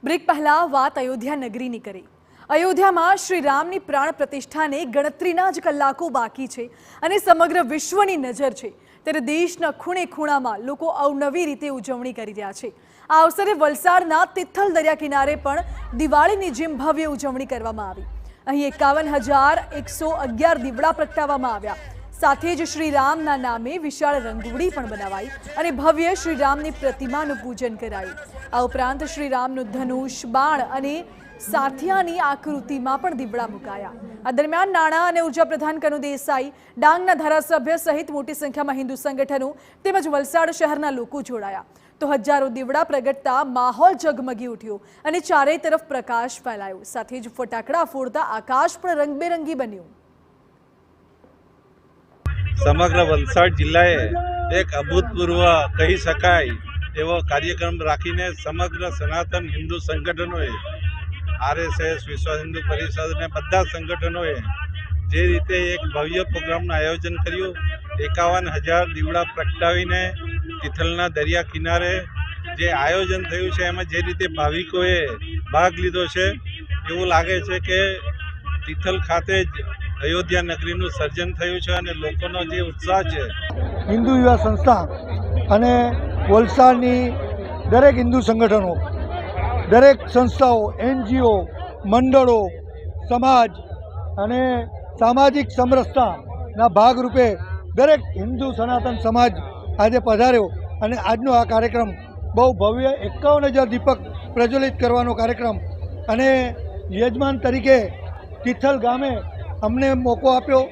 Break પહેલા વાત અયોધ્યા નગરીની કરી। અયોધ્યામાં શ્રી રામની પ્રાણ પ્રતિષ્ઠાને ગણતરીના જ કલાકો બાકી છે અને સમગ્ર વિશ્વની નજર છે, ત્યારે દેશના ખૂણે ખૂણામાં લોકો અવનવી રીતે ઉજવણી કરી રહ્યા છે। આ અવસરે વલસાડના તિથલ દરિયા કિનારે પણ દિવાળીની જેમ ભવ્ય ઉજવણી કરવામાં આવી। અહીં 51,111 દીવડા પ્રગટાવવામાં આવ્યા। સાથે જ શ્રી રામના નામે વિશાળ રંગોળી પણ બનાવાઈ અને ભવ્ય શ્રી રામની પ્રતિમાનું પૂજન કરાયું। આ ઉપરાંત શ્રી રામનું ધનુષ, બાણ અને સાથિયાની આકૃતિમાં પણ દીવડા મુકાયા। આ દરમિયાન નાણાં અને ઉર્જા પ્રધાન કનુ દેસાઈ, ડાંગના ધારાસભ્ય સહિત મોટી સંખ્યામાં હિન્દુ સંગઠનો તેમજ વલસાડ શહેરના લોકો જોડાયા તો હજારો દીવડા પ્રગટતા માહોલ ઝગમગી ઉઠ્યો અને ચારેય તરફ પ્રકાશ ફેલાયો। સાથે જ ફટાકડા ફોડતા આકાશ પણ રંગબેરંગી બન્યું। સમગ્ર વલસાડ જિલ્લાએ એક અભૂતપૂર્વ કહી શકાય એવો કાર્યક્રમ રાખીને સમગ્ર સનાતન હિન્દુ સંગઠનોએ, RSS, વિશ્વ હિન્દુ પરિષદ અને બધા સંગઠનોએ જે રીતે એક ભવ્ય પ્રોગ્રામનું આયોજન કર્યું, 51,000 દીવડા પ્રગટાવીને તિથલના દરિયા કિનારે જે આયોજન થયું છે એમાં જે રીતે ભાવિકોએ ભાગ લીધો છે, એવું લાગે છે કે તિથલ ખાતે જ અયોધ્યા નગરીનું સર્જન થયું છે અને લોકોનો જે ઉત્સાહ છે। હિન્દુ યુવા સંસ્થા અને વલસાડની દરેક હિન્દુ સંગઠનો, દરેક સંસ્થાઓ, NGO, મંડળો, સમાજ અને સામાજિક સમરસતાના ભાગરૂપે દરેક હિન્દુ સનાતન સમાજ આજે પધાર્યો અને આજનો આ કાર્યક્રમ બહુ ભવ્ય 51,000 દીપક પ્રજ્વલિત કરવાનો કાર્યક્રમ અને યજમાન તરીકે તિથલ ગામે અમને મોકો આપ્યો।